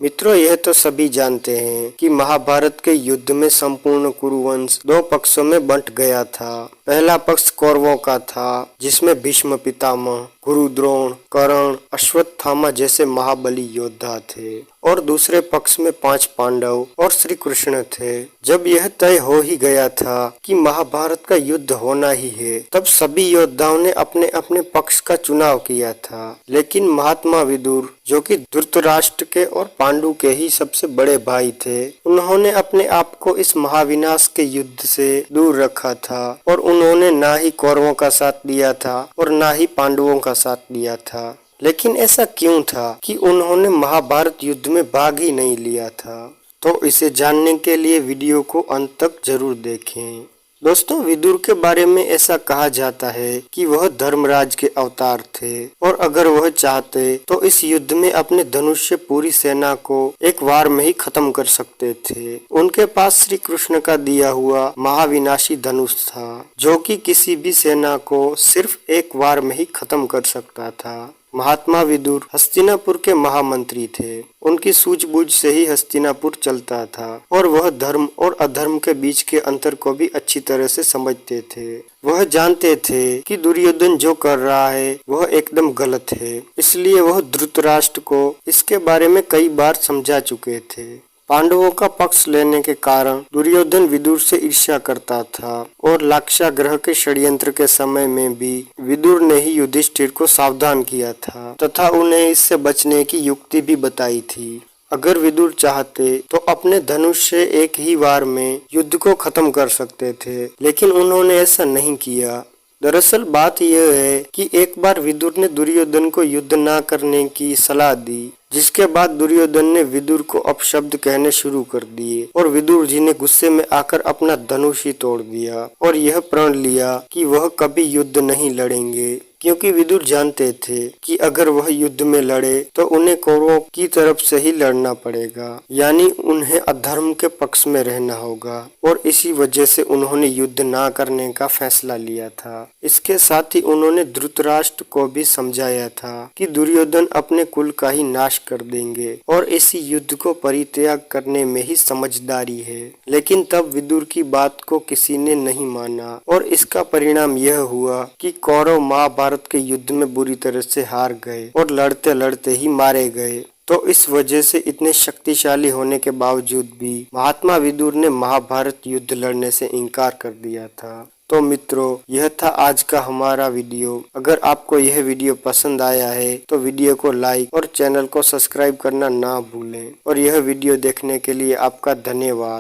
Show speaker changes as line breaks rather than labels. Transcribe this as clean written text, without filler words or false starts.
मित्रों, यह तो सभी जानते हैं कि महाभारत के युद्ध में संपूर्ण कुरुवंश दो पक्षों में बंट गया था। पहला पक्ष कौरवों का था, जिसमें भीष्म पितामह, गुरु द्रोण, कर्ण, अश्वत्थामा जैसे महाबली योद्धा थे और दूसरे पक्ष में 5 पांडव और श्री कृष्ण थे। जब यह तय हो ही गया था कि महाभारत का युद्ध होना ही है, तब सभी योद्धाओं ने अपने अपने पक्ष का चुनाव किया था। लेकिन महात्मा विदुर, जो कि धृतराष्ट्र के और पांडु के ही सबसे बड़े भाई थे, उन्होंने अपने आप को इस महाविनाश के युद्ध से दूर रखा था और उन्होंने ना ही कौरवों का साथ दिया था और ना ही पांडवों का साथ दिया था। लेकिन ऐसा क्यों था कि उन्होंने महाभारत युद्ध में भाग ही नहीं लिया था? तो इसे जानने के लिए वीडियो को अंत तक जरूर देखें। दोस्तों, विदुर के बारे में ऐसा कहा जाता है कि वह धर्मराज के अवतार थे और अगर वह चाहते तो इस युद्ध में अपने धनुष से पूरी सेना को एक वार में ही खत्म कर सकते थे। उनके पास श्री कृष्ण का दिया हुआ महाविनाशी धनुष था, जो कि किसी भी सेना को सिर्फ एक वार में ही खत्म कर सकता था। महात्मा विदुर हस्तिनापुर के महामंत्री थे। उनकी सूझबूझ से ही हस्तिनापुर चलता था और वह धर्म और अधर्म के बीच के अंतर को भी अच्छी तरह से समझते थे। वह जानते थे कि दुर्योधन जो कर रहा है वह एकदम गलत है, इसलिए वह धृतराष्ट्र को इसके बारे में कई बार समझा चुके थे। पांडवों का पक्ष लेने के कारण दुर्योधन विदुर से ईर्ष्या करता था और लाक्षागृह के षड्यंत्र के समय में भी विदुर ने ही युधिष्ठिर को सावधान किया था तथा उन्हें इससे बचने की युक्ति भी बताई थी। अगर विदुर चाहते तो अपने धनुष से एक ही वार में युद्ध को खत्म कर सकते थे, लेकिन उन्होंने ऐसा नहीं किया। दरअसल बात यह है कि एक बार विदुर ने दुर्योधन को युद्ध न करने की सलाह दी, जिसके बाद दुर्योधन ने विदुर को अपशब्द कहने शुरू कर दिए और विदुर जी ने गुस्से में आकर अपना धनुष ही तोड़ दिया और यह प्रण लिया कि वह कभी युद्ध नहीं लड़ेंगे, क्योंकि विदुर जानते थे कि अगर वह युद्ध में लड़े तो उन्हें कौरवों की तरफ से ही लड़ना पड़ेगा, यानी उन्हें अधर्म के पक्ष में रहना होगा और इसी वजह से उन्होंने युद्ध ना करने का फैसला लिया था। इसके साथ ही उन्होंने धृतराष्ट्र को भी समझाया था कि दुर्योधन अपने कुल का ही नाश कर देंगे और इसी युद्ध को परित्याग करने में ही समझदारी है। लेकिन तब विदुर की बात को किसी ने नहीं माना और इसका परिणाम यह हुआ कि कौरव महाभारत के युद्ध में बुरी तरह से हार गए और लड़ते लड़ते ही मारे गए। तो इस वजह से इतने शक्तिशाली होने के बावजूद भी महात्मा विदुर ने महाभारत युद्ध लड़ने से इनकार कर दिया था। तो मित्रों, यह था आज का हमारा वीडियो। अगर आपको यह वीडियो पसंद आया है तो वीडियो को लाइक और चैनल को सब्सक्राइब करना ना भूलें और यह वीडियो देखने के लिए आपका धन्यवाद।